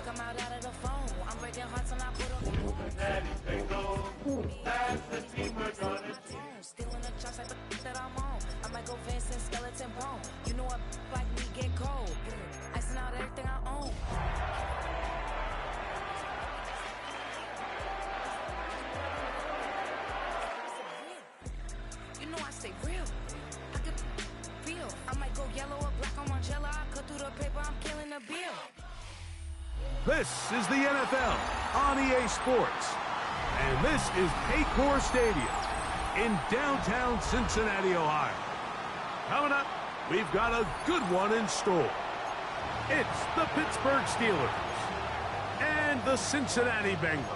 I'm out of the phone. I'm breaking hearts and I put up. Daddy, take over. That's the team we're gonna choose. Stealing the chops like the that I'm on. I might go Vincent Skeleton Bone. You know what like me get cold. Icing out everything I own. You know I stay real. I could feel. I might go yellow or black on Margiela. I cut through the paper. I'm killing the bill. This is the NFL on EA Sports, and this is Paycor Stadium in downtown Cincinnati, Ohio. Coming up, we've got a good one in store. It's the Pittsburgh Steelers and the Cincinnati Bengals.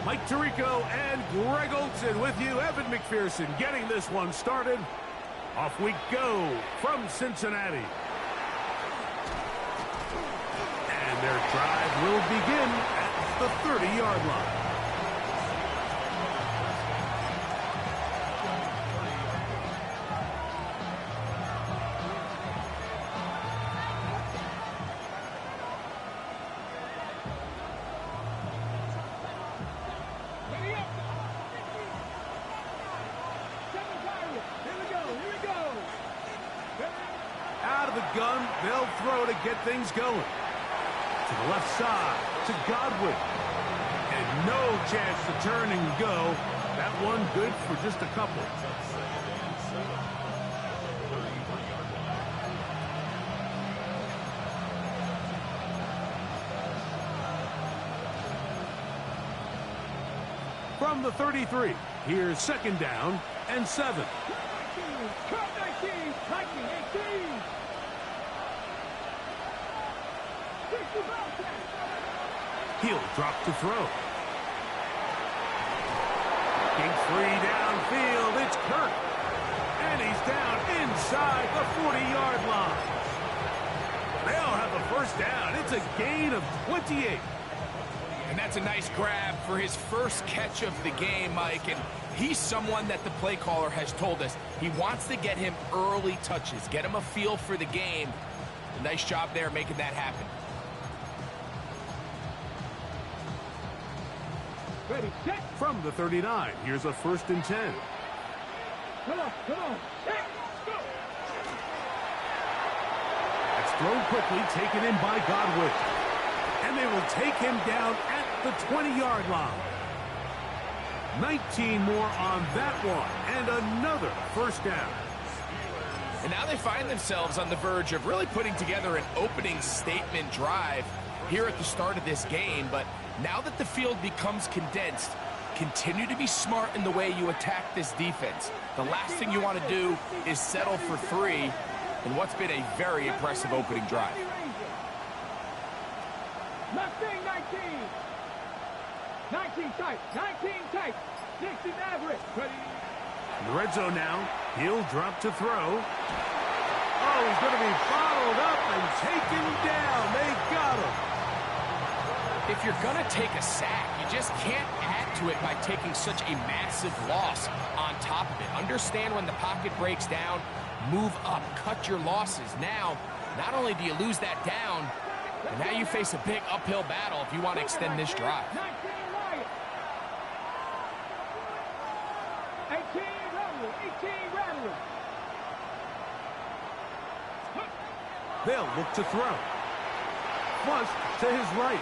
Mike Tirico and Greg Olson with you. Evan McPherson getting this one started. Off we go from Cincinnati. And their drive will begin at the 30-yard line. Gun, they'll throw to get things going. To the left side, to Godwin. And no chance to turn and go. That one good for just a couple. From the 33, here's second down and 7. 19, 18. He'll drop to throw. Getting free downfield, it's Kirk. And he's down inside the 40-yard line. They'll have a first down. It's a gain of 28. And that's a nice grab for his first catch of the game, Mike. And he's someone that the play caller has told us he wants to get him early touches, get him a feel for the game. A nice job there making that happen. Ready, set. From the 39, here's a 1st and 10. Come on. Set, go. It's thrown quickly, taken in by Godwin. And they will take him down at the 20-yard line. 19 more on that one, and another first down. And now they find themselves on the verge of really putting together an opening statement drive here at the start of this game. But now that the field becomes condensed, continue to be smart in the way you attack this defense. The last thing you want to do is settle for 3 in what's been a very impressive opening drive. Mustang 19 tight, 60 average. Ready. In the red zone now, he'll drop to throw. Oh, he's going to be followed up and taken down. They got him. If you're going to take a sack, you just can't add to it by taking such a massive loss on top of it. Understand when the pocket breaks down, move up, cut your losses. Now, not only do you lose that down, but now you face a big uphill battle if you want to extend this drive. 18 Rattler. They'll look to throw. Flush to his right.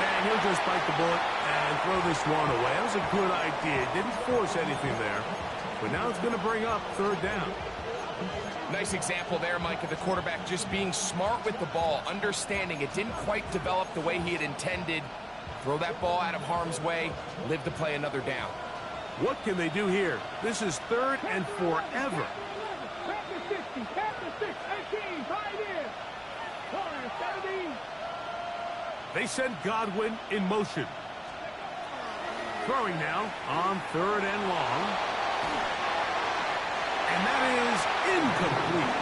And he'll just bite the bullet and throw this one away. That was a good idea. Didn't force anything there. But now it's going to bring up third down. Nice example there, Mike, of the quarterback just being smart with the ball, understanding it didn't quite develop the way he had intended. Throw that ball out of harm's way, live to play another down. What can they do here? This is third and forever. They send Godwin in motion. Throwing now on third and long. And that is incomplete.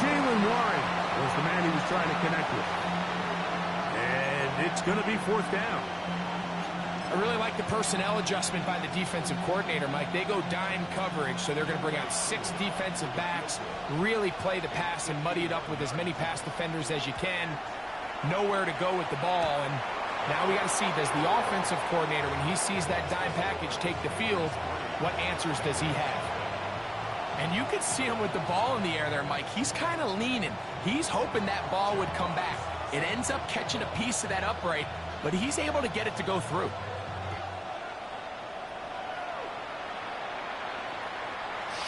Jalen Warren was the man he was trying to connect with. And it's going to be fourth down. I really like the personnel adjustment by the defensive coordinator, Mike. They go dime coverage, so they're going to bring out 6 defensive backs, really play the pass and muddy it up with as many pass defenders as you can. Nowhere to go with the ball, and now we got to see, does the offensive coordinator, when he sees that dime package take the field, what answers does he have? And you can see him with the ball in the air there, Mike. He's kind of leaning. He's hoping that ball would come back. It ends up catching a piece of that upright, but he's able to get it to go through.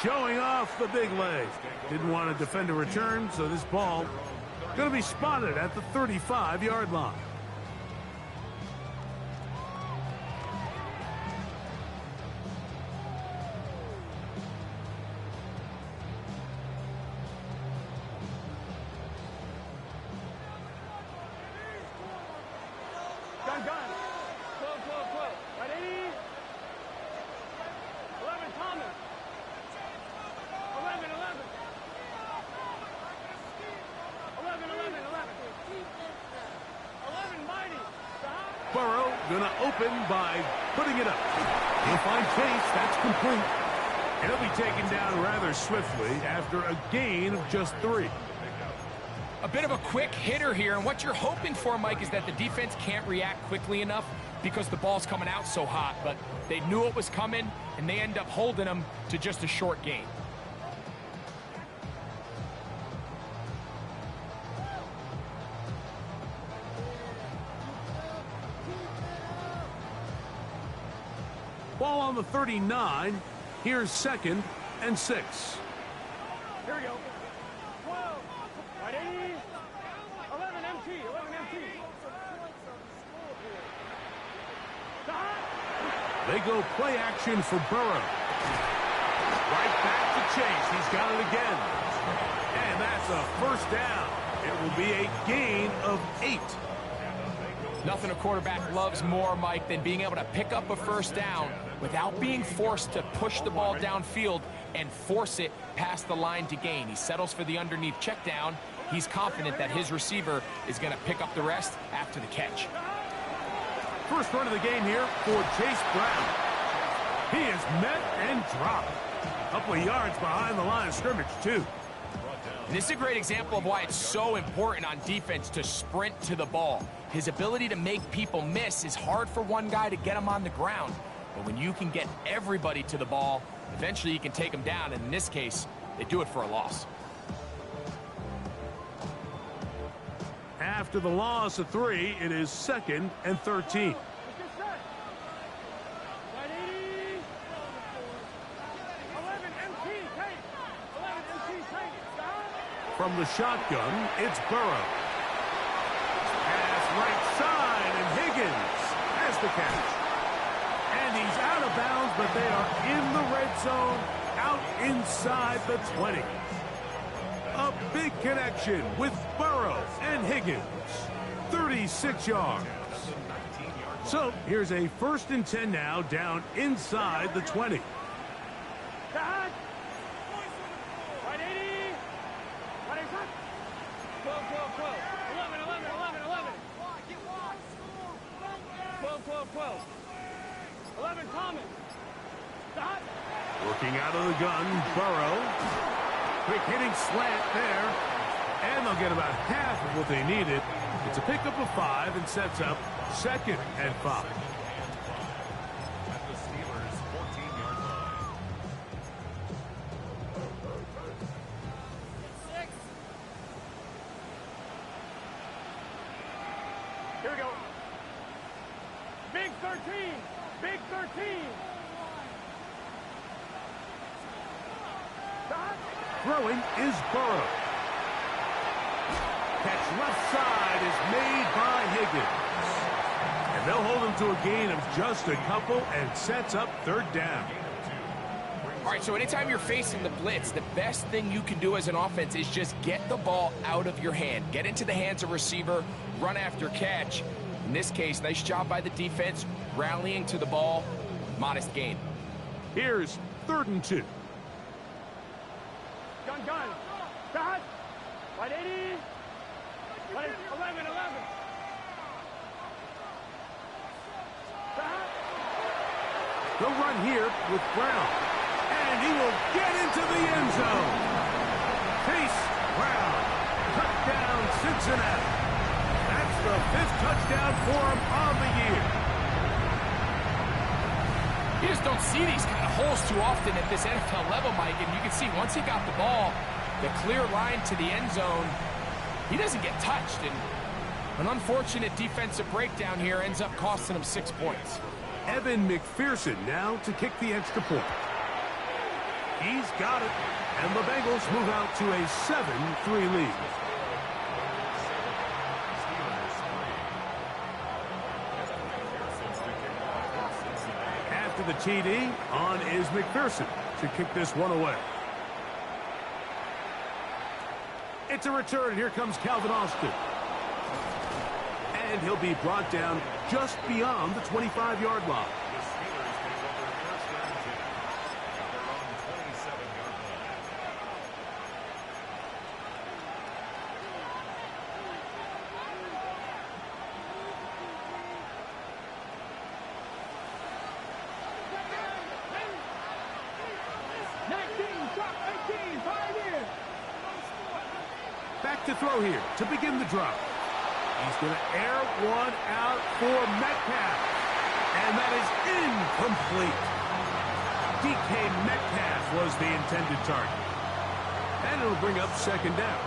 Showing off the big leg. Didn't want to defend a return, so this ball going to be spotted at the 35-yard line. Gun. Close. Ready? 11 Thomas. 11. 11 Mighty. Burrow going to open by putting it up. He'll find Chase. That's complete. And he'll be taken down rather swiftly after a gain of just 3. A bit of a quick hitter here, and what you're hoping for, Mike, is that the defense can't react quickly enough because the ball's coming out so hot, but they knew it was coming, and they end up holding them to just a short gain. Ball on the 39. Here's 2nd and 6. Here we go. 12. Ready? 11 MT. They go play action for Burrow. Right back to Chase. He's got it again. And that's a first down. It will be a gain of 8. Nothing a quarterback loves more, Mike, than being able to pick up a first down without being forced to push the ball downfield and force it past the line to gain. He settles for the underneath check down. He's confident that his receiver is going to pick up the rest after the catch. First run of the game here for Chase Brown. He is met and dropped. A couple of yards behind the line of scrimmage, too. This is a great example of why it's so important on defense to sprint to the ball. His ability to make people miss is hard for one guy to get him on the ground. But when you can get everybody to the ball, eventually you can take them down. And in this case, they do it for a loss. After the loss of 3, it is 2nd and 13. From the shotgun, it's Burrow. Pass right side, and Higgins has the catch. And he's out of bounds, but they are in the red zone, out inside the 20. A big connection with Burrow and Higgins. 36 yards. So here's a 1st and 10 now, down inside the 20. 12. 11, Thomas. Stop. Working out of the gun, Burrow. Quick hitting slant there. And they'll get about half of what they needed. It's a pickup of 5 and sets up 2nd and 5. At the Steelers' 14-yard line. Here we go. Big 13. Big 13. Stop. Throwing is Burrow. Catch left side is made by Higgins. And they'll hold him to a gain of just a couple and sets up 3rd down. All right, so anytime you're facing the blitz, the best thing you can do as an offense is just get the ball out of your hand. Get into the hands of receiver, run after catch. In this case, nice job by the defense, rallying to the ball. Modest gain. Here's 3rd and 2. Gun. Stop. Right 80. Right 11. Stop. They'll run here with Brown. And he will get into the end zone. Chase Brown. Touchdown, Cincinnati. That's the 5th touchdown for him on the year. You just don't see these kind of holes too often at this NFL level, Mike. And you can see once he got the ball, the clear line to the end zone, he doesn't get touched. And an unfortunate defensive breakdown here ends up costing him 6 points. Evan McPherson now to kick the extra point. He's got it. And the Bengals move out to a 7-3 lead. After the TD, on is McPherson to kick this one away. It's a return. Here comes Calvin Austin. And he'll be brought down just beyond the 25-yard line. The Steelers take over 1st and 10 at their own 27-yard line. Back to throw here to begin the drive. He's going to air one out for Metcalf. And that is incomplete. DK Metcalf was the intended target. And it'll bring up 2nd down.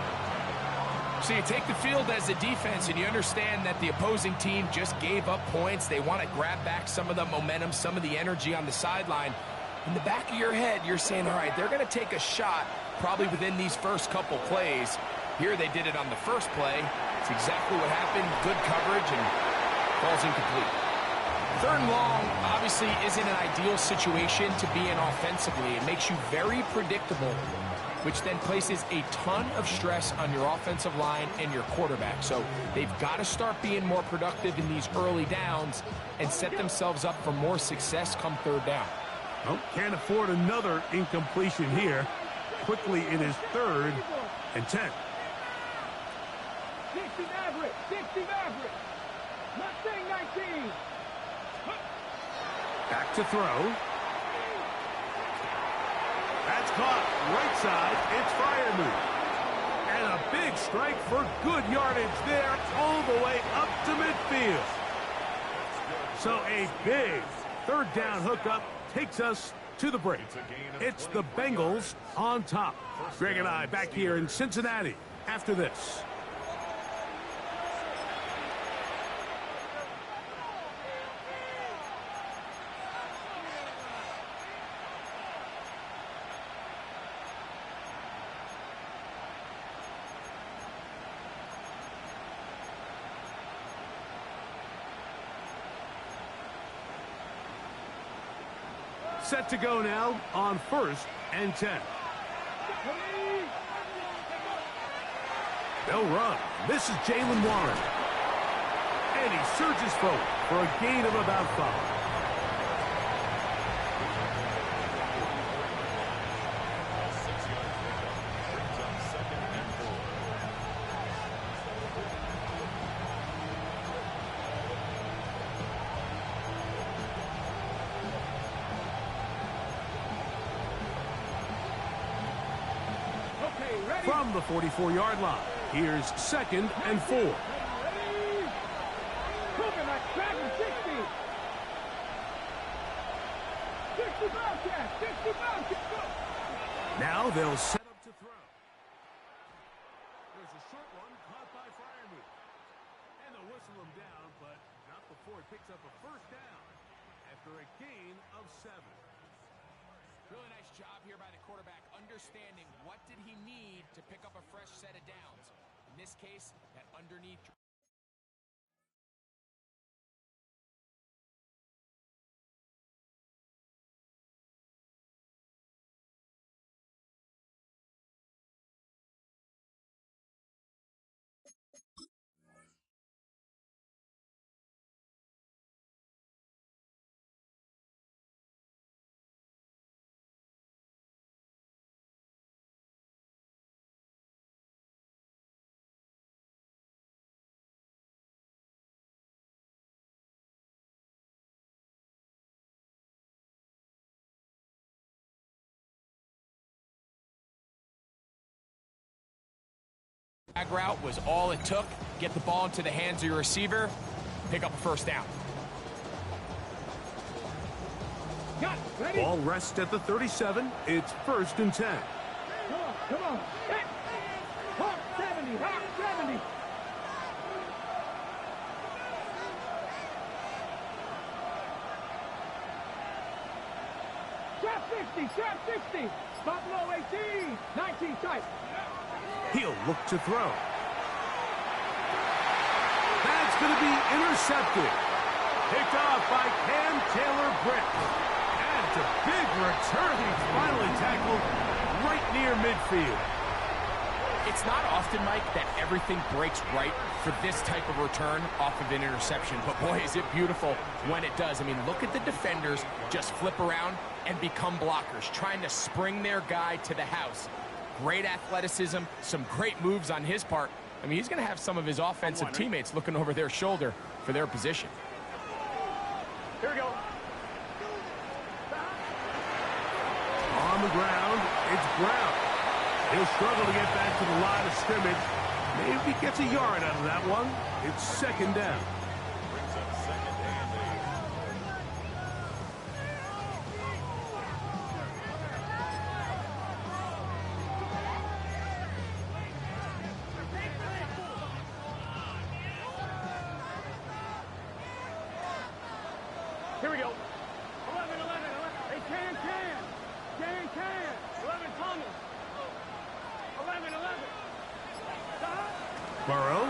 So you take the field as a defense and you understand that the opposing team just gave up points. They want to grab back some of the momentum, some of the energy on the sideline. In the back of your head, you're saying, all right, they're going to take a shot probably within these first couple plays. Here they did it on the first play. It's exactly what happened. Good coverage and falls incomplete. 3rd and long obviously isn't an ideal situation to be in offensively. It makes you very predictable, which then places a ton of stress on your offensive line and your quarterback. So they've got to start being more productive in these early downs and set themselves up for more success come 3rd down. Well, can't afford another incompletion here. Quickly in his 3rd and 10. 60 Maverick. Mustang 19. Back to throw. That's caught right side. It's Freiermuth. And a big strike for good yardage there all the way up to midfield. So a big 3rd down hookup takes us to the break. It's the Bengals on top. Greg and I back here in Cincinnati after this. Set to go now on 1st and 10. They'll run. This is Jalen Warren. And he surges forward for a gain of about 5. from the 44-yard line. Here's 2nd and 4. Ready? Moving like traffic, 60. 60 Bobcat, 60 Bobcat, go. Now they'll set up to throw. There's a short one caught by Fryermuth. And they'll whistle him down, but not before it picks up a first down after a gain of 7. Really nice job here by the quarterback, understanding what did he need to pick up a fresh set of downs. In this case, that underneath. Tag route was all it took. Get the ball into the hands of your receiver, pick up a first down. Got it, ready? Ball rests at the 37. It's 1st and 10. Come on. Hey. Hawk 70, Hawk 70. Shot 60, shot 60. Spot low 18, 19 tight. He'll look to throw. That's going to be intercepted. Picked off by Cam Taylor-Britt. And it's a big return. He's finally tackled right near midfield. It's not often, Mike, that everything breaks right for this type of return off of an interception. But boy, is it beautiful when it does. I mean, look at the defenders just flip around and become blockers, trying to spring their guy to the house. Great athleticism, some great moves on his part. I mean, he's going to have some of his offensive teammates looking over their shoulder for their position. Here we go. On the ground, it's Brown. He'll struggle to get back to the line of scrimmage. Maybe gets a yard out of that one. It's 2nd down. Brings up 2nd and 8. Here we go. 11. Hey, can. 11, Thomas. 11. Burrow.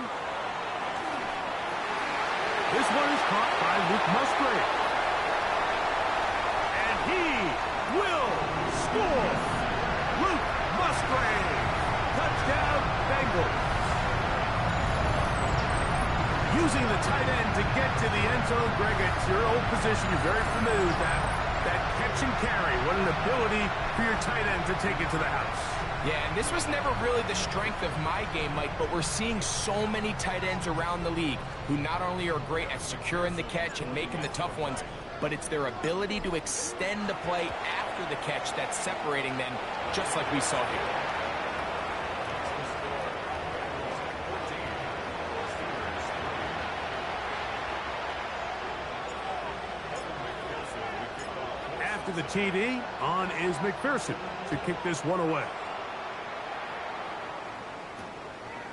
This one is caught by Luke Musgrave. And he will score. Luke Musgrave. Touchdown, Bengals. Using the tight end to get to the end zone, Greg, it's your old position. You're very familiar with that. That catch and carry. What an ability for your tight end to take it to the house. Yeah, and this was never really the strength of my game, Mike, but we're seeing so many tight ends around the league who not only are great at securing the catch and making the tough ones, but it's their ability to extend the play after the catch that's separating them, just like we saw here. After the TD, on is McPherson to kick this one away.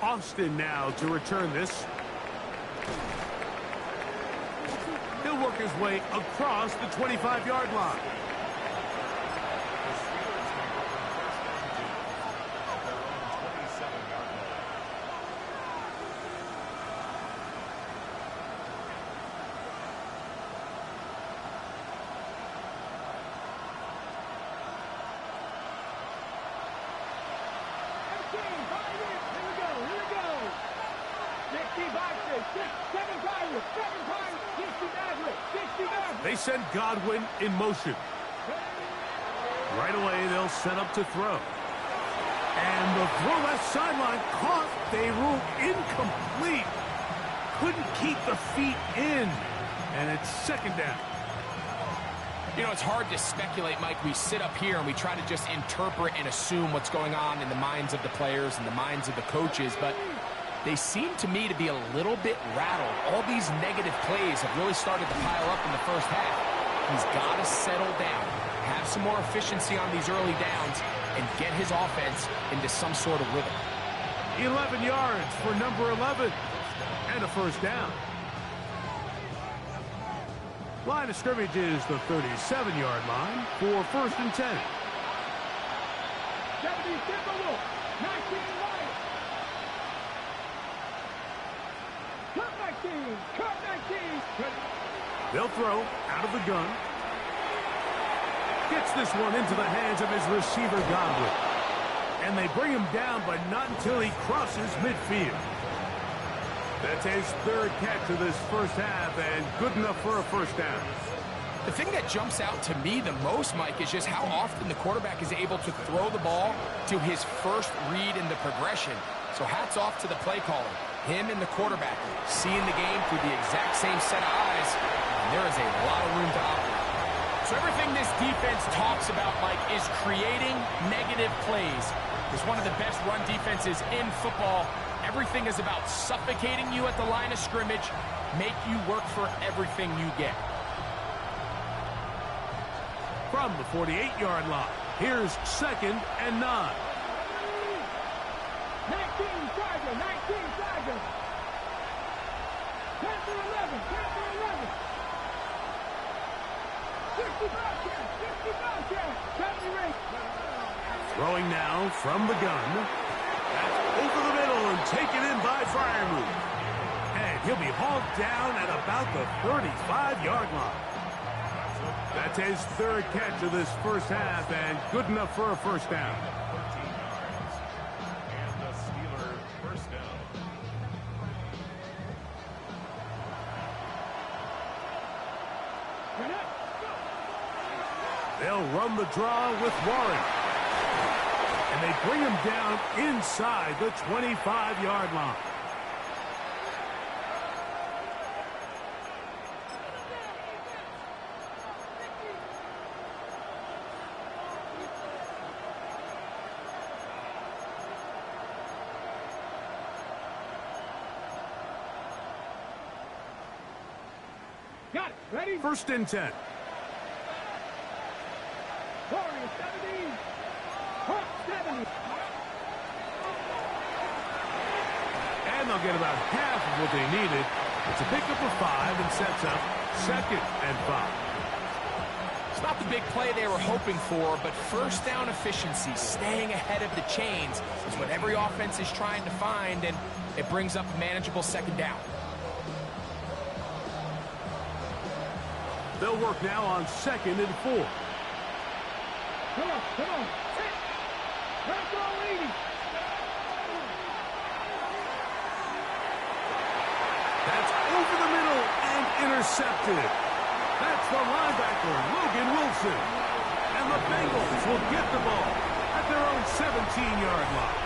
Austin now to return this. He'll work his way across the 25-yard line. They send Godwin in motion. Right away, they'll set up to throw. And the throw left sideline caught. They ruled incomplete. Couldn't keep the feet in. And it's 2nd down. You know, it's hard to speculate, Mike. We sit up here and we try to just interpret and assume what's going on in the minds of the players and the minds of the coaches, but they seem to me to be a little bit rattled. All these negative plays have really started to pile up in the first half. He's got to settle down, have some more efficiency on these early downs, and get his offense into some sort of rhythm. 11 yards for number 11, and a first down. Line of scrimmage is the 37-yard line for 1st and 10. 70 Timberwolves, 19 Lions. Cut 19. They'll throw out of the gun. Gets this one into the hands of his receiver, Godwin. And they bring him down, but not until he crosses midfield. That's his 3rd catch of this first half, and good enough for a first down. The thing that jumps out to me the most, Mike, is just how often the quarterback is able to throw the ball to his first read in the progression. So hats off to the play caller. Him and the quarterback seeing the game through the exact same set of eyes, and there is a lot of room to operate. So everything this defense talks about, Mike, is creating negative plays. It's one of the best run defenses in football. Everything is about suffocating you at the line of scrimmage, make you work for everything you get. From the 48-yard line, here's 2nd and 9. 19 Tiger. 10 for 11. 65 catch. Throwing now from the gun. That's over the middle and taken in by Freiermuth. And he'll be hauled down at about the 35-yard line. That's his 3rd catch of this first half, and good enough for a first down. 13 yards. And the Steelers first down. They'll run the draw with Warren. And they bring him down inside the 25-yard line. Got it. Ready? 1st and 10. Warriors 70. Hawks 70. And they'll get about half of what they needed. It's a pickup of 5 and sets up 2nd and 5. It's not the big play they were hoping for, but first down efficiency, staying ahead of the chains, is what every offense is trying to find, and it brings up a manageable 2nd down. They'll work now on 2nd and 4. Come on. Let's go, lady. That's over the middle and intercepted. That's the linebacker, Logan Wilson. And the Bengals will get the ball at their own 17-yard line.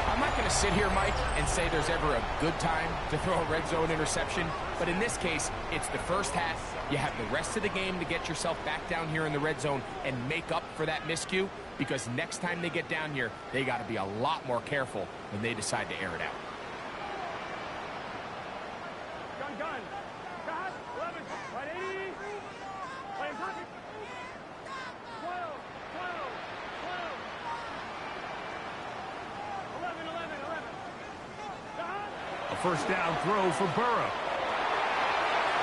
I'm not going to sit here, Mike, and say there's ever a good time to throw a red zone interception, but in this case, it's the first half. You have the rest of the game to get yourself back down here in the red zone and make up for that miscue, because next time they get down here, they got to be a lot more careful when they decide to air it out. Gun. God, 11. 180. Playing perfect. 12. 11. A first down throw for Burrow.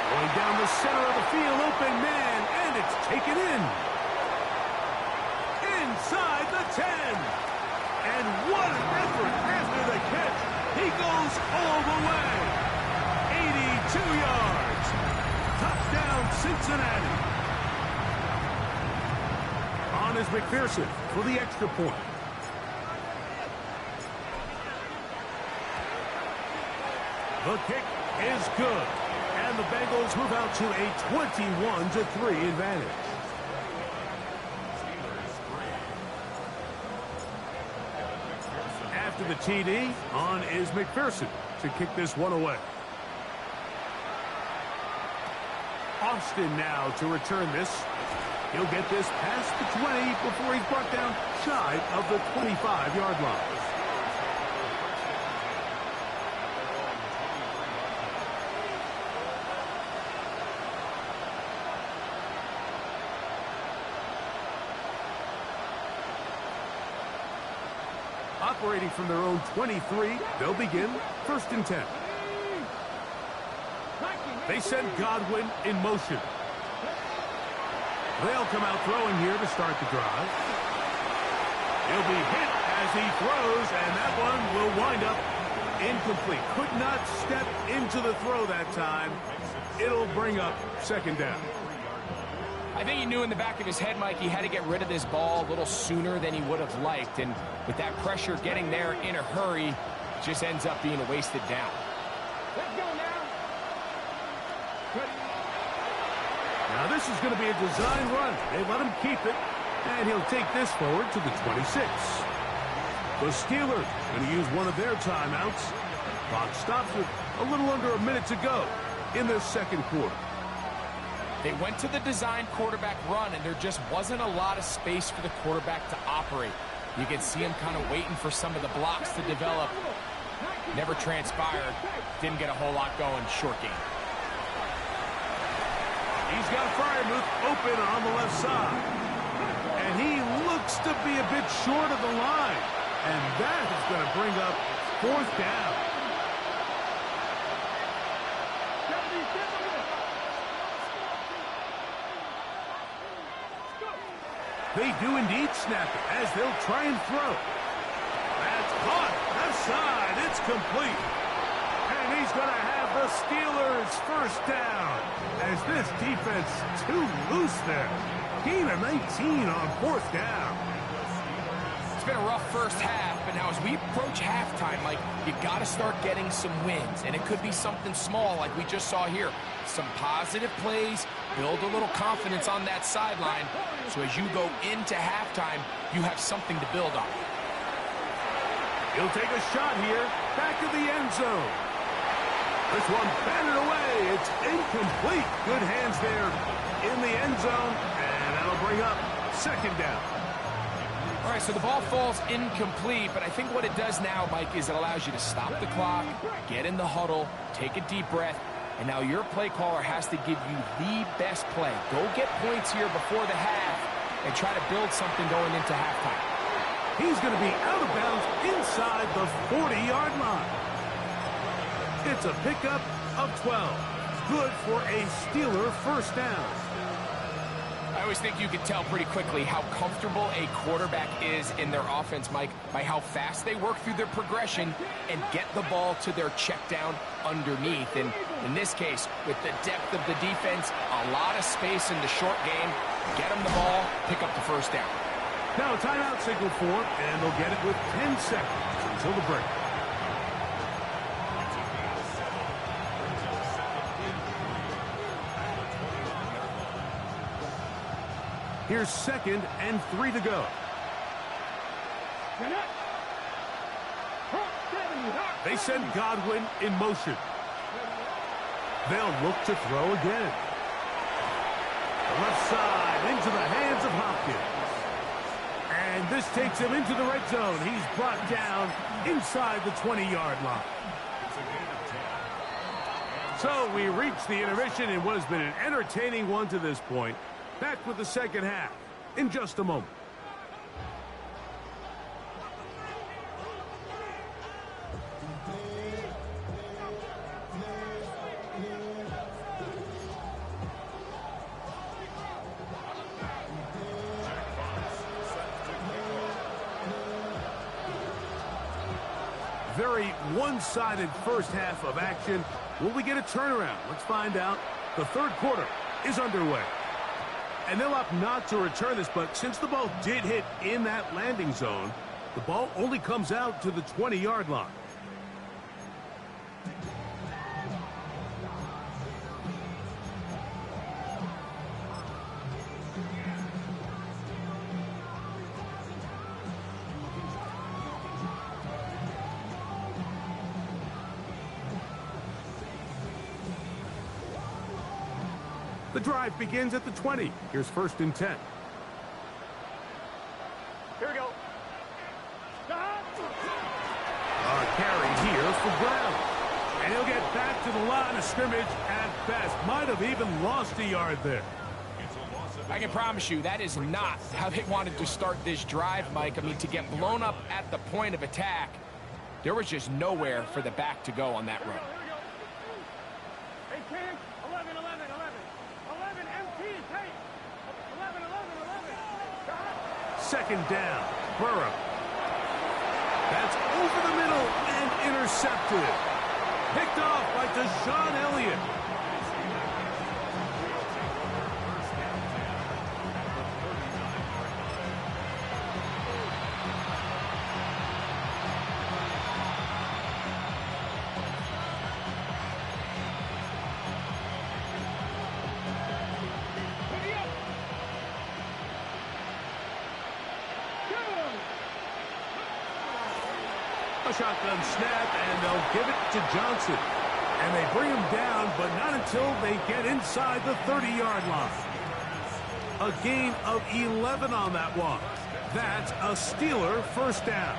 Going down the center of the field, open man, and it's taken in. Inside the 10. And what an effort after the catch. He goes all the way. 82 yards. Touchdown, Cincinnati. On is McPherson for the extra point. The kick is good. And the Bengals move out to a 21-3 advantage. After the TD, on is McPherson to kick this one away. Austin now to return this. He'll get this past the 20 before he's brought down shy of the 25-yard line. Operating from their own 23, they'll begin 1st and 10. They send Godwin in motion. They'll come out throwing here to start the drive. He'll be hit as he throws, and that one will wind up incomplete. Could not step into the throw that time. It'll bring up 2nd down. I think he knew in the back of his head, Mike, he had to get rid of this ball a little sooner than he would have liked. And with that pressure getting there in a hurry, it just ends up being a wasted down. Let's go now. Now this is going to be a design run. They let him keep it, and he'll take this forward to the 26. The Steelers going to use one of their timeouts. Clock stops with a little under a minute to go in this 2nd quarter. They went to the design quarterback run, and there just wasn't a lot of space for the quarterback to operate. You can see him kind of waiting for some of the blocks to develop. Never transpired. Didn't get a whole lot going. Short game. He's got Fryermuth open on the left side. And he looks to be a bit short of the line. And that is going to bring up 4th down. They do indeed snap it as they'll try and throw. That's caught. Left side. It's complete. And he's going to have the Steelers 1st down as this defense too loose there. Gain of 19 on 4th down. It's been a rough first half, but now as we approach halftime, Mike, you got to start getting some wins. And it could be something small like we just saw here. Some positive plays, build a little confidence on that sideline. So as you go into halftime, you have something to build on. He'll take a shot here, back of the end zone. This one batted away. It's incomplete. Good hands there in the end zone, and that'll bring up 2nd down. All right, so the ball falls incomplete, but I think what it does now, Mike, is it allows you to stop the clock, get in the huddle, take a deep breath, and now your play caller has to give you the best play. Go get points here before the half and try to build something going into halftime. He's going to be out of bounds inside the 40-yard line. It's a pickup of 12. Good for a Steeler 1st down. I always think you can tell pretty quickly how comfortable a quarterback is in their offense, Mike, by how fast they work through their progression and get the ball to their check down underneath. And in this case, with the depth of the defense, a lot of space in the short game, get them the ball, pick up the 1st down. Now a timeout signal for him, and they'll get it with 10 seconds until the break. Here's 2nd and 3 to go. They send Godwin in motion. They'll look to throw again. The left side into the hands of Hopkins. And this takes him into the red zone. He's brought down inside the 20-yard line. So we reach the intermission in what has been an entertaining one to this point. Back with the 2nd half in just a moment. Very one-sided first half of action. Will we get a turnaround? Let's find out. The 3rd quarter is underway. And they'll opt not to return this, but since the ball did hit in that landing zone, the ball only comes out to the 20-yard line. The drive begins at the 20. Here's 1st and 10. Here we go. A carry here for Brown. And he'll get back to the line of scrimmage at best. Might have even lost a yard there. I can promise you that is not how they wanted to start this drive, Mike. I mean, to get blown up at the point of attack, there was just nowhere for the back to go on that run. 18, 11, 11, 11. 11 MT, take. 11, 11, 11. 2nd down. Burrow. That's over the middle and intercepted. Picked off by Deshaun Elliott. A shotgun snap, and they'll give it to Johnson. And they bring him down, but not until they get inside the 30-yard line. A gain of 11 on that one. That's a Steeler 1st down.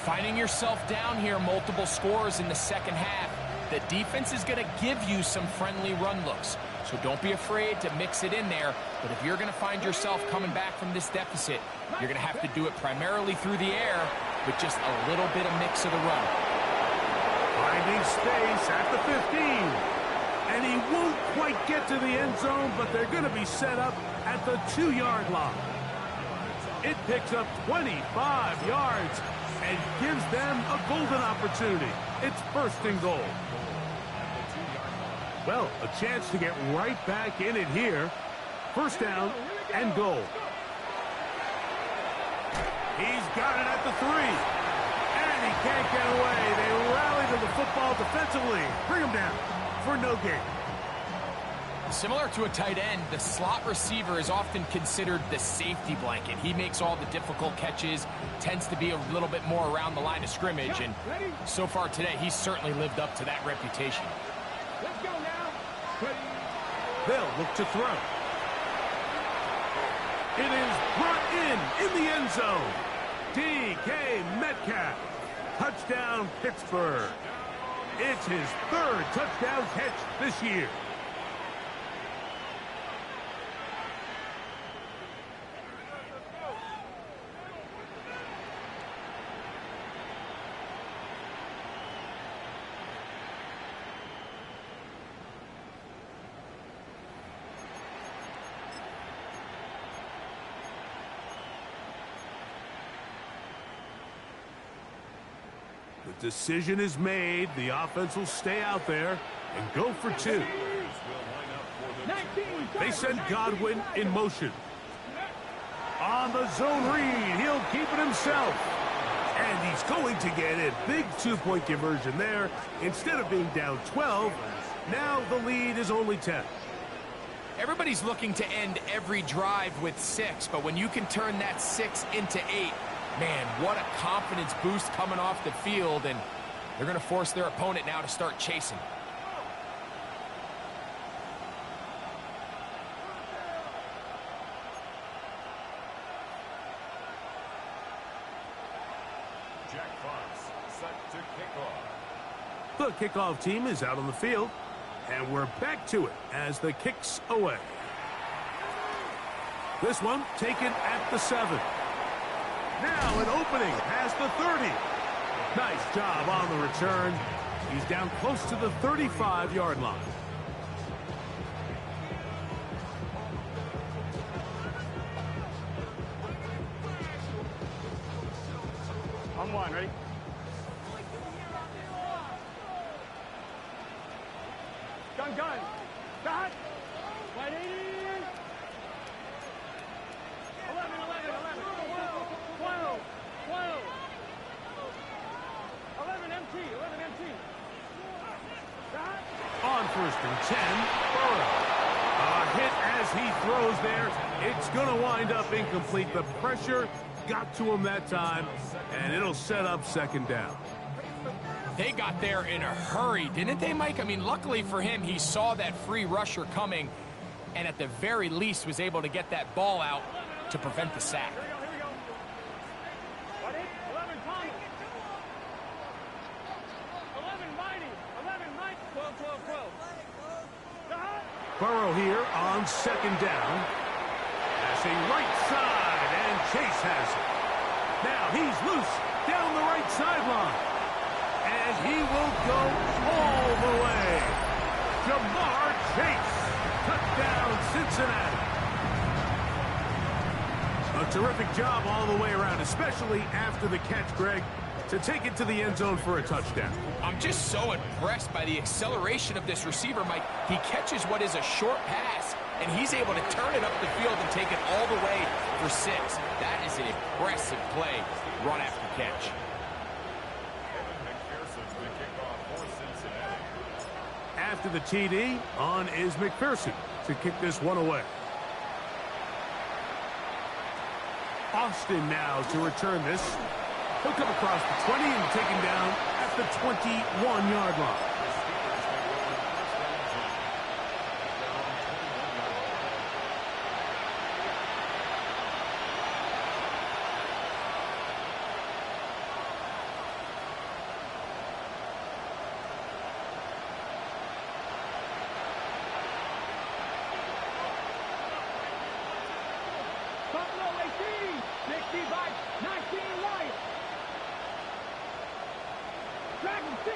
Finding yourself down here, multiple scores in the 2nd half. The defense is going to give you some friendly run looks. So don't be afraid to mix it in there. But if you're going to find yourself coming back from this deficit, you're going to have to do it primarily through the air with just a little bit of mix of the run. Finding space at the 15. And he won't quite get to the end zone, but they're going to be set up at the 2-yard line. It picks up 25 yards and gives them a golden opportunity. It's 1st and goal. Well, a chance to get right back in it here. 1st down and goal. He's got it at the 3. And he can't get away. They rally to the football defensively. Bring him down for no gain. Similar to a tight end, the slot receiver is often considered the safety blanket. He makes all the difficult catches, tends to be a little bit more around the line of scrimmage, and so far today, he's certainly lived up to that reputation. Let's go now. They'll look to throw. It is brought in the end zone. DK Metcalf. Touchdown, Pittsburgh. It's his 3rd touchdown catch this year. The decision is made. The offense will stay out there and go for 2. They send Godwin in motion. On the zone read, he'll keep it himself. And he's going to get it. Big 2-point conversion there. Instead of being down 12, now the lead is only 10. Everybody's looking to end every drive with 6, but when you can turn that 6 into 8, man, what a confidence boost coming off the field, and they're going to force their opponent now to start chasing. Jack Fox set to kick off. The kickoff team is out on the field, and we're back to it as the kick's away. This one taken at the 7. Now an opening past the 30. Nice job on the return. He's down close to the 35-yard line. On 1, ready? Gun. Dot. 180. 11. 12. 11 MT. Dot. On 1st and 10, Burrow. A hit as he throws there. It's going to wind up incomplete. The pressure got to him that time, and it'll set up 2nd down. They got there in a hurry, didn't they, Mike? I mean, luckily for him, he saw that free rusher coming and at the very least was able to get that ball out to prevent the sack. Here we go. What is 11 Tommy? 11 Mighty. 11 Mike. 12, 12, 12. Burrow here on second down. Passing right side, and Chase has it. Now he's loose down the right sideline. And he will go all the way. Jamar Chase. Touchdown, Cincinnati. A terrific job all the way around, especially after the catch, Greg, to take it to the end zone for a touchdown. I'm just so impressed by the acceleration of this receiver, Mike. He catches what is a short pass, and he's able to turn it up the field and take it all the way for 6. That is an impressive play, run after catch. After the TD, on is McPherson to kick this one away. Austin now to return this. He'll come across the 20 and take him down at the 21-yard line. Buffalo 18. 60 by 19 Lions. Dragon 60.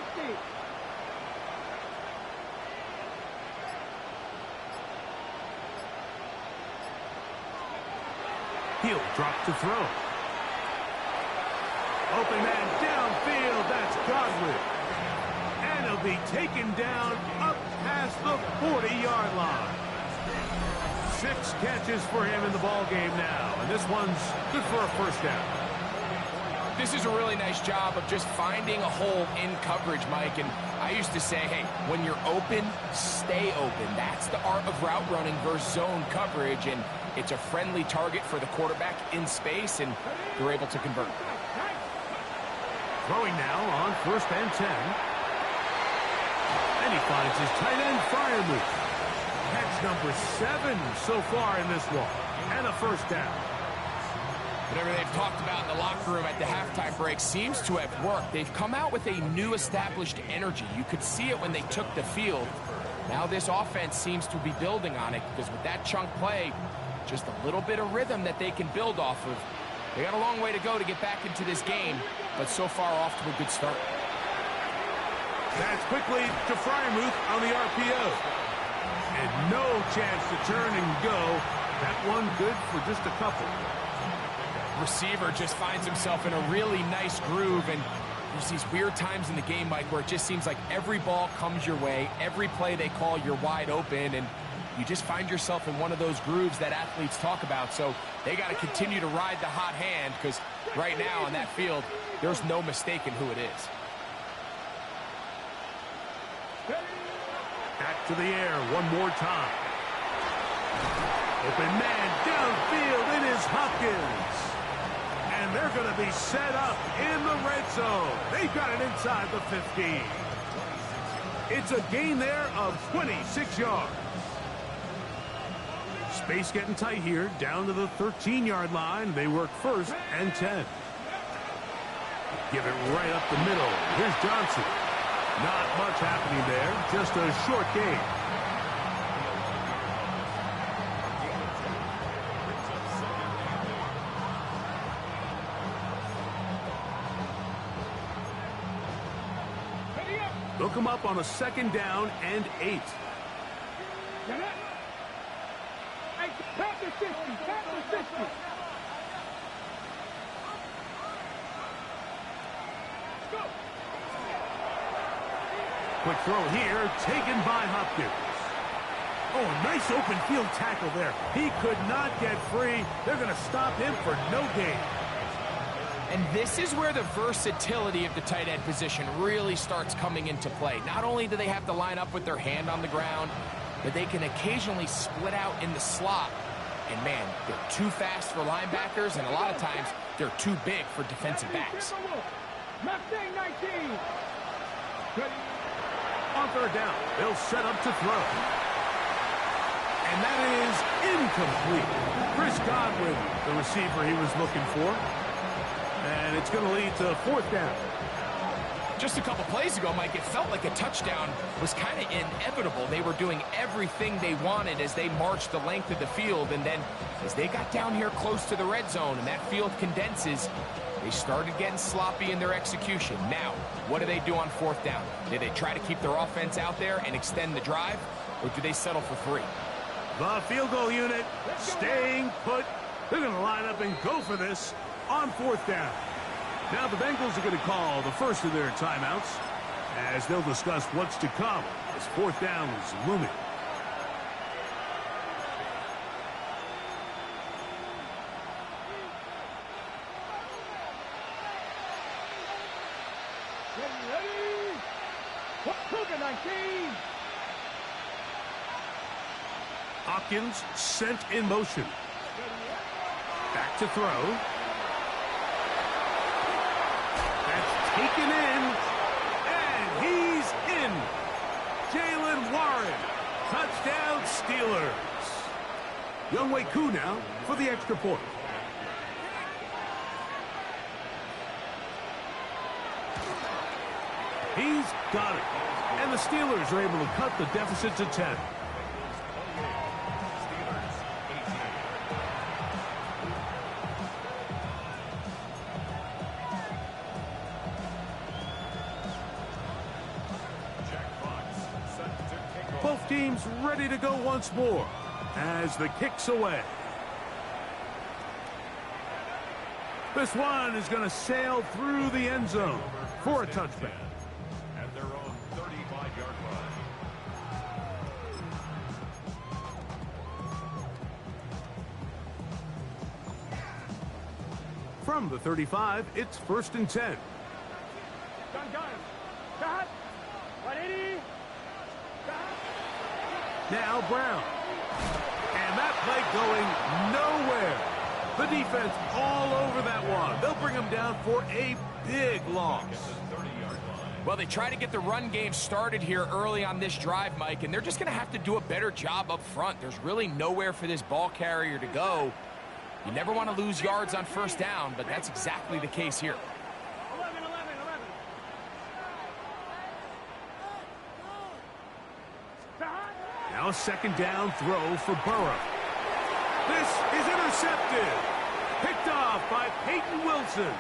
He'll drop to throw. Open man downfield, that's Godwin. And he'll be taken down up past the 40-yard line. 6 catches for him in the ball game now, and this one's good for a first down. This is a really nice job of just finding a hole in coverage, Mike. And I used to say, hey, when you're open, stay open. That's the art of route running versus zone coverage, and it's a friendly target for the quarterback in space, and they're able to convert. Throwing now on 1st and 10. And he finds his tight end, Freiermuth. Catch number 7 so far in this one, and a first down. Whatever they've talked about in the locker room at the halftime break seems to have worked. They've come out with a new established energy. You could see it when they took the field. Now this offense seems to be building on it, because with that chunk play, just a little bit of rhythm that they can build off of. They got a long way to go to get back into this game, but so far off to a good start. That's quickly to Freiermuth on the RPO. And no chance to turn and go. That one good for just a couple. Receiver just finds himself in a really nice groove, and there's these weird times in the game, Mike, where it just seems like every ball comes your way, every play they call, you're wide open, and you just find yourself in one of those grooves that athletes talk about. So they got to continue to ride the hot hand, because right now on that field, there's no mistaking who it is. Back to the air one more time. Open man downfield, it is Hopkins. And they're going to be set up in the red zone. They've got it inside the 15. It's a gain there of 26 yards. Space getting tight here, down to the 13-yard line. They work 1st and 10. Give it right up the middle. Here's Johnson. Not much happening there, just a short game. They'll come up on a 2nd down and 8. Panther 60. Panther 60. Go. Quick throw here, taken by Hopkins. Oh, a nice open field tackle there. He could not get free. They're going to stop him for no gain. And this is where the versatility of the tight end position really starts coming into play. Not only do they have to line up with their hand on the ground, but they can occasionally split out in the slot. And man, they're too fast for linebackers, and a lot of times they're too big for defensive backs. Mustang 19. On third down, they'll set up to throw. And that is incomplete. Chris Godwin, the receiver he was looking for. And it's going to lead to fourth down. Just a couple plays ago, Mike, it felt like a touchdown was kind of inevitable. They were doing everything they wanted as they marched the length of the field. And then as they got down here close to the red zone and that field condenses, they started getting sloppy in their execution. Now, what do they do on fourth down? Do they try to keep their offense out there and extend the drive, or do they settle for 3? The field goal unit staying put. They're going to line up and go for this on fourth down. Now the Bengals are going to call the first of their timeouts as they'll discuss what's to come as fourth down is looming. Ready? Cougar 19. Hopkins sent in motion. Back to throw. That's taken in. And he's in. Jalen Warren. Touchdown Steelers. Younghoe Koo now for the extra point. He's got it. And the Steelers are able to cut the deficit to 10. Both teams ready to go once more as the kick's away. This one is going to sail through the end zone for a touchback. At their own 35-yard line. From the 35, it's 1st and 10. Gun. Cut. 180. Now Brown. And that play going nowhere. The defense all over that one. They'll bring him down for a big loss. Well, they try to get the run game started here early on this drive, Mike, and they're just going to have to do a better job up front. There's really nowhere for this ball carrier to go. You never want to lose yards on first down, but that's exactly the case here. 11. Now a second down throw for Burrow. This is intercepted. Picked off by Peyton Wilson.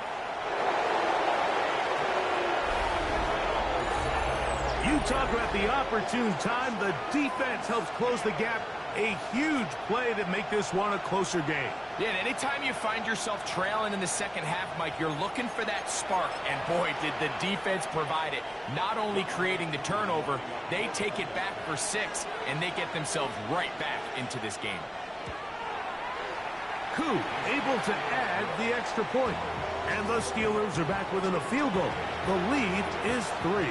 You talk about the opportune time. The defense helps close the gap. A huge play to make this one a closer game. Yeah, and anytime you find yourself trailing in the second half, Mike, you're looking for that spark. And boy, did the defense provide it. Not only creating the turnover, they take it back for 6, and they get themselves right back into this game. Koo able to add the extra point. And the Steelers are back within a field goal. The lead is 3.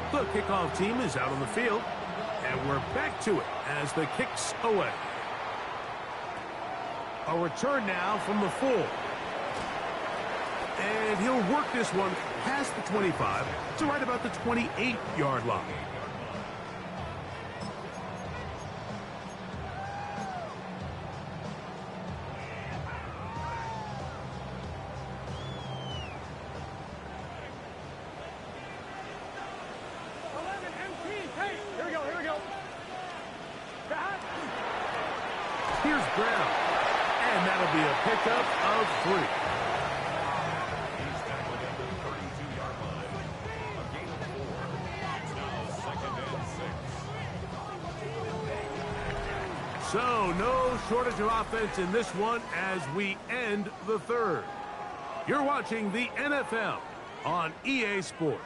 The kickoff team is out on the field, and we're back to it as the kick's away. A return now from the 4. And he'll work this one past the 25 to right about the 28-yard line. Here's Brown, and that'll be a pickup of 3. He's tackled at the 32-yard line. A gain of 4. It's now 2nd and 6. So no shortage of offense in this one as we end the third. You're watching the NFL on EA Sports.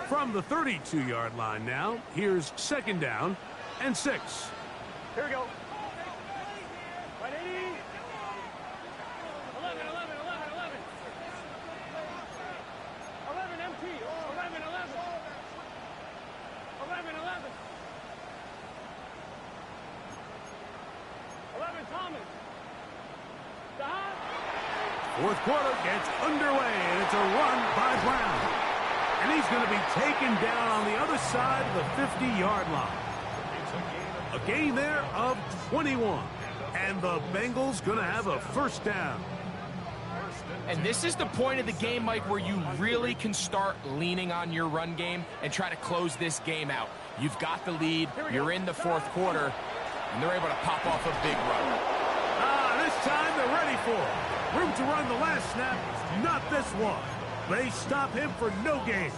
From the 32-yard line now, here's 2nd down and 6. Here we go. 180. Fourth quarter gets underway, and it's a run by Brown. And he's going to be taken down on the other side of the 50-yard line. A gain there of 21. And the Bengals going to have a first down. And this is the point of the game, Mike, where you really can start leaning on your run game and try to close this game out. You've got the lead, you're in the fourth quarter, and they're able to pop off a big run. This time they're ready for it. Room to run the last snap, not this one. They stop him for no gain.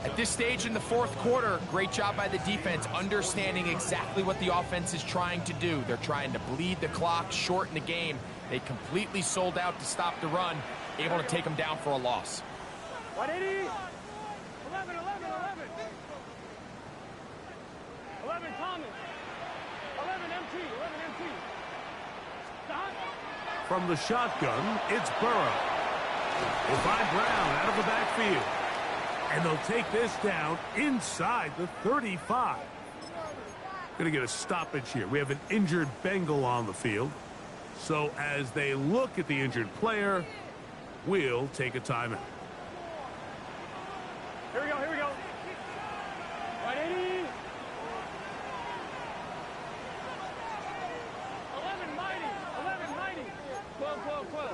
At this stage in the fourth quarter, great job by the defense, understanding exactly what the offense is trying to do. They're trying to bleed the clock, shorten the game. They completely sold out to stop the run, able to take them down for a loss. 180. 11, 11, 11. 11 Thomas. 11 MT, 11 MT. Stop. From the shotgun, it's Burrow. They find Brown out of the backfield. And they'll take this down inside the 35. Going to get a stoppage here. We have an injured Bengal on the field. So as they look at the injured player, we'll take a timeout. Here we go, here we go. 180. 11 mighty, 11 mighty. 12, 12, 12.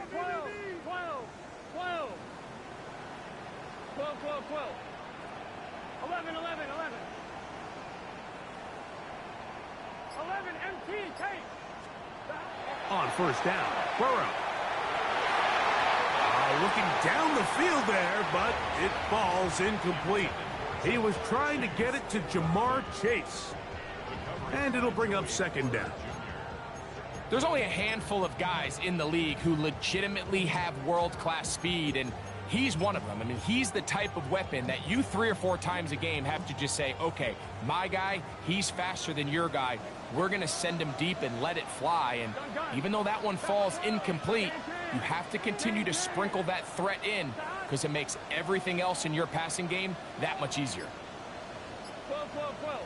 12, 12, 12. 12, 12, 12. 11, 11, 11. 11 MT, take. On first down, Burrow. Looking down the field there, but it falls incomplete. He was trying to get it to Jamar Chase. And it'll bring up second down. There's only a handful of guys in the league who legitimately have world-class speed, and he's one of them. I mean, he's the type of weapon that you 3 or 4 times a game have to just say, okay, my guy, he's faster than your guy. We're going to send him deep and let it fly. And even though that one falls incomplete, you have to continue to sprinkle that threat in because it makes everything else in your passing game that much easier. 12, 12, 12.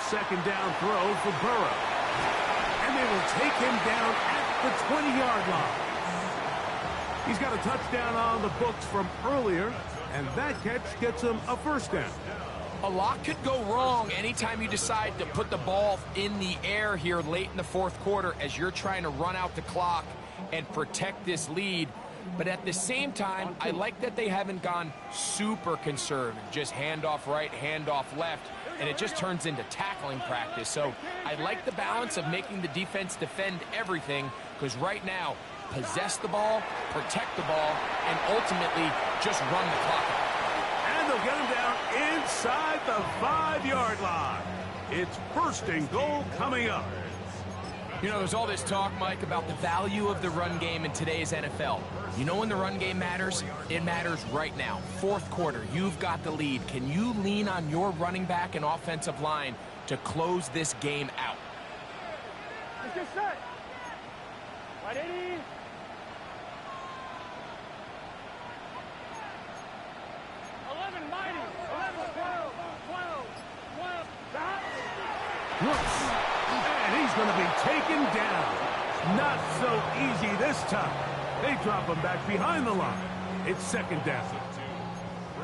Second down throw for Burrow. And they will take him down at the 20-yard line. He's got a touchdown on the books from earlier, and that catch gets him a first down. A lot could go wrong anytime you decide to put the ball in the air here late in the fourth quarter as you're trying to run out the clock and protect this lead. But at the same time, I like that they haven't gone super conservative, just handoff right, handoff left, and it just turns into tackling practice. So I like the balance of making the defense defend everything, because right now, possess the ball, protect the ball, and ultimately just run the clock out. And they'll get him down inside the 5-yard line. It's first and goal coming up. You know, there's all this talk, Mike, about the value of the run game in today's NFL. You know when the run game matters? It matters right now. Fourth quarter, you've got the lead. Can you lean on your running back and offensive line to close this game out? It's just set. 180. 11 mighty. 11, 12, 12, 12. Stop. Whoops. And he's going to be taken down. Not so easy this time. They drop him back behind the line. It's second down.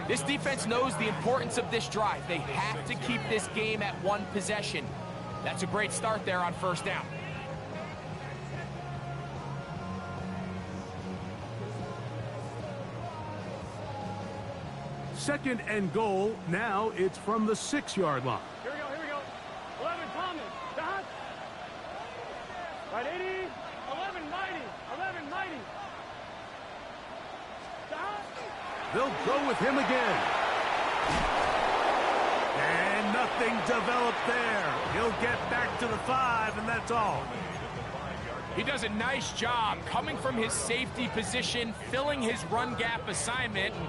This defense knows the importance of this drive. They have to keep this game at one possession. That's a great start there on first down. Second and goal. Now it's from the 6-yard line. Here we go, here we go. 11 Thomas. Stop. 180. 11 mighty. 11 mighty. Stop. They'll go with him again. And nothing developed there. He'll get back to the 5, and that's all. He does a nice job coming from his safety position, filling his run gap assignment, and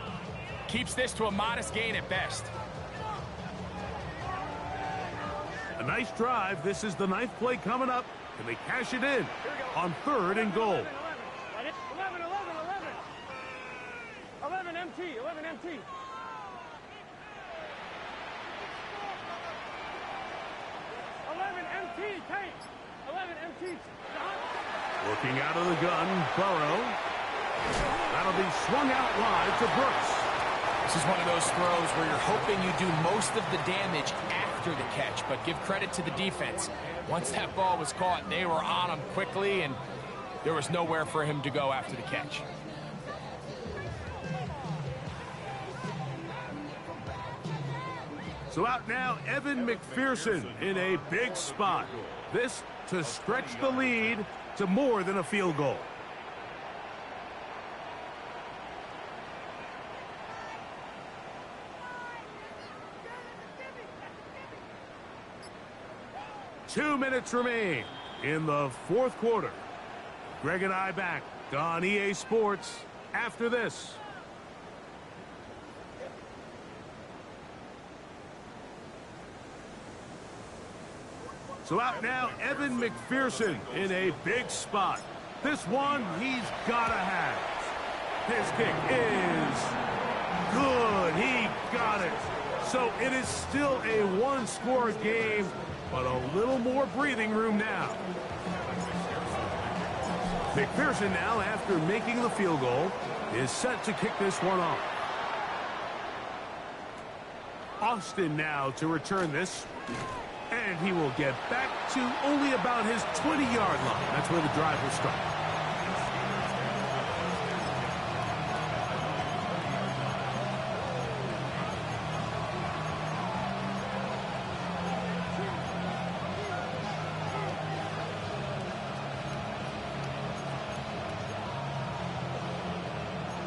keeps this to a modest gain at best. A nice drive. This is the 9th play coming up, and they cash it in on third and goal. 11, 11, 11. 11 MT, 11 MT. 11 MT, take. 11 MT. Stop. Working out of the gun, Burrow. That'll be swung out wide to Brooks. This is one of those throws where you're hoping you do most of the damage after the catch, but give credit to the defense. Once that ball was caught, they were on him quickly, and there was nowhere for him to go after the catch. So out now, Evan McPherson in a big spot. This to stretch the lead to more than a field goal. Two minutes remain in the fourth quarter. Greg and I back on EA Sports after this. So out now, Evan McPherson in a big spot. This one he's got to have. His kick is good. He got it. So it is still a one-score game, but a little more breathing room now. McPherson now, after making the field goal, is set to kick this one off. Austin now to return this. And he will get back to only about his 20-yard line. That's where the drive will start.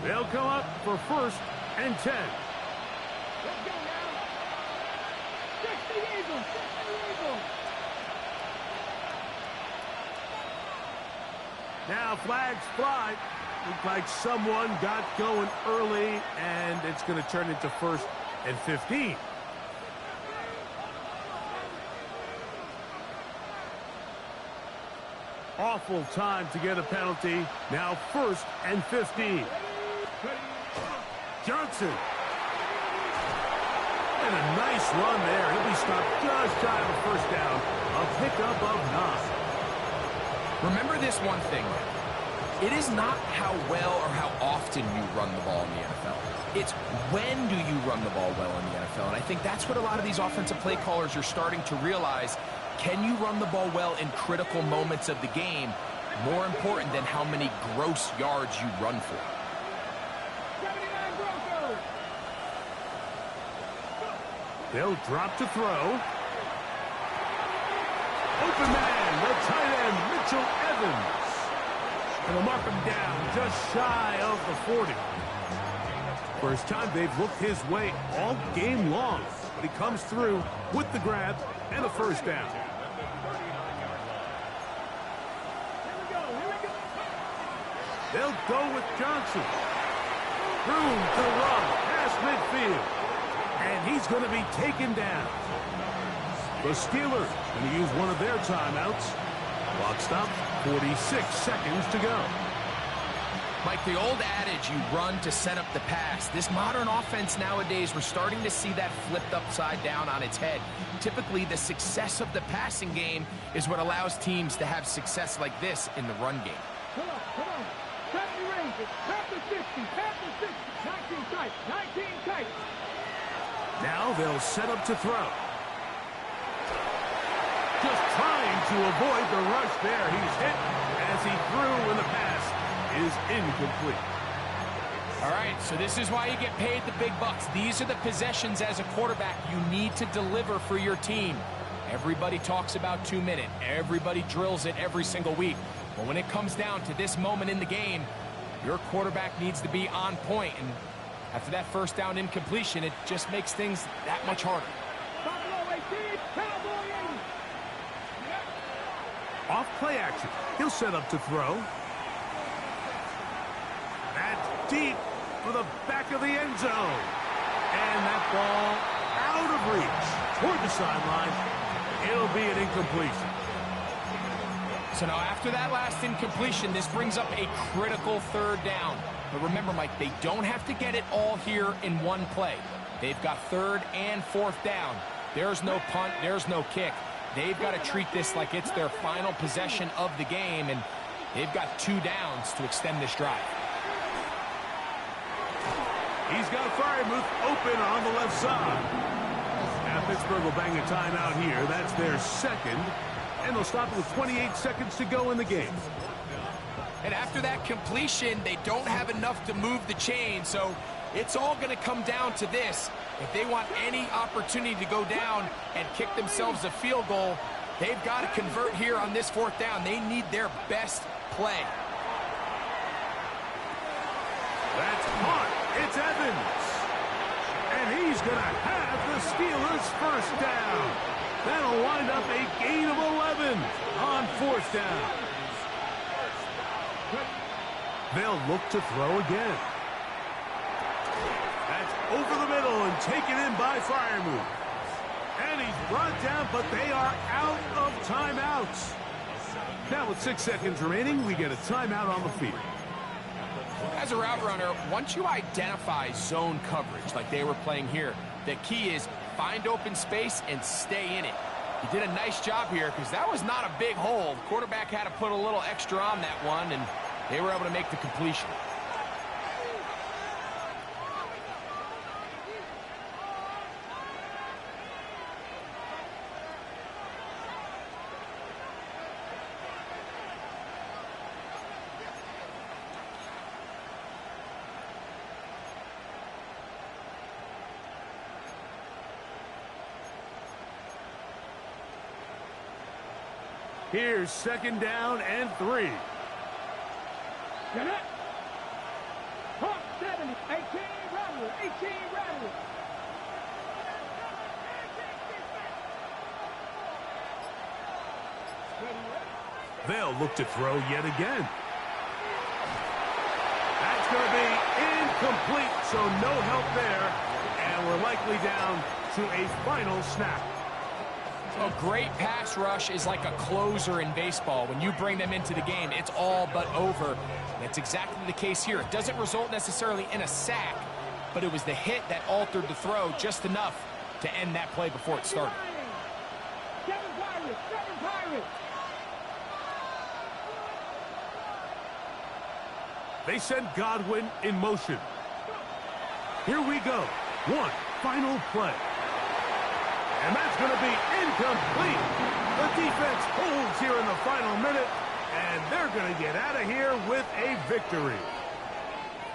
They'll come up for 1st and 10. Let's go now. Fix the Eagles. Fix the Eagles. Now flags fly. Looks like someone got going early, and it's going to turn into 1st and 15. Awful time to get a penalty. Now 1st and 15. Johnson. And a nice run there. He'll be stopped just shy of a 1st down. A pickup of 9. Remember this one thing. It is not how well or how often you run the ball in the NFL. It's when do you run the ball well in the NFL. And I think that's what a lot of these offensive play callers are starting to realize. Can you run the ball well in critical moments of the game? More important than how many gross yards you run for. 79 Broncos. They'll drop to throw. Open man, the tight end, Mitchell Evans. And they'll mark him down just shy of the 40. First time they've looked his way all game long. But he comes through with the grab and a 1st down. They'll go with Johnson. Room to run past midfield. And he's going to be taken down. The Steelers going to use one of their timeouts. Clock stop, 46 seconds to go. Mike, the old adage, you run to set up the pass. This modern offense nowadays, we're starting to see that flipped upside down on its head. Typically, the success of the passing game is what allows teams to have success like this in the run game. Come on, come on. Tap the range. Tap the 60. Tap the 60. 19 tight. 19 tight. Now they'll set up to throw. Just trying to avoid the rush there. He's hit as he threw when the pass is incomplete. All right, so this is why you get paid the big bucks. These are the possessions as a quarterback you need to deliver for your team. Everybody talks about 2 minute. Everybody drills it every single week. But when it comes down to this moment in the game, your quarterback needs to be on point. And after that 1st down incompletion, it just makes things that much harder. Buffalo 18. Cowboy 80. Off play action. He'll set up to throw. That's deep for the back of the end zone. And that ball out of reach toward the sideline. It'll be an incompletion. So now after that last incompletion, this brings up a critical 3rd down. But remember, Mike, they don't have to get it all here in one play. They've got 3rd and 4th down. There's no punt. There's no kick. They've got to treat this like it's their final possession of the game. And They've got 2 downs to extend this drive. He's got Freiermuth open on the left side. Now Pittsburgh will bang a timeout here. That's their second. And they'll stop it with 28 seconds to go in the game. And after that completion, they don't have enough to move the chain, so it's all going to come down to this. If they want any opportunity to go down and kick themselves a field goal, they've got to convert here on this 4th down. They need their best play. That's caught. It's Evans. And he's going to have the Steelers' first down. That'll wind up a gain of 11 on 4th down. They'll look to throw again. That's over the middle and taken in by Freiermuth. And he's brought down, but they are out of timeouts. Now with 6 seconds remaining, we get a timeout on the field. As a route runner, once you identify zone coverage like they were playing here, the key is find open space and stay in it. He did a nice job here because that was not a big hole. The quarterback had to put a little extra on that one, and they were able to make the completion. Here's 2nd down and 3. Get it. Pump 70. 18 Rattler. 18 Rattler. They'll look to throw yet again. That's going to be incomplete, so no help there. And we're likely down to a final snap. A great pass rush is like a closer in baseball. When you bring them into the game, it's all but over. That's exactly the case here. It doesn't result necessarily in a sack, but it was the hit that altered the throw just enough to end that play before it started. 7 Pirates. 7 Pirates. They send Godwin in motion. Here we go. One final play. And that's going to be incomplete. The defense holds here in the final minute, and they're going to get out of here with a victory.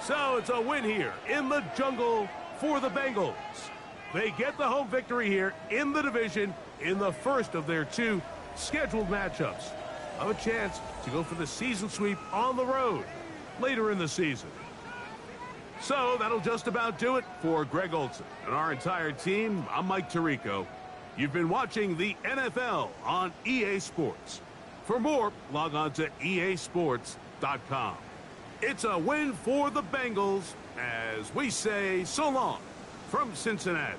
So it's a win here in the jungle for the Bengals. They get the home victory here in the division in the first of their 2 scheduled matchups. Have a chance to go for the season sweep on the road later in the season. So that'll just about do it for Greg Olson and our entire team. I'm Mike Tirico. You've been watching the NFL on EA Sports. For more, log on to easports.com. It's a win for the Bengals as we say so long from Cincinnati.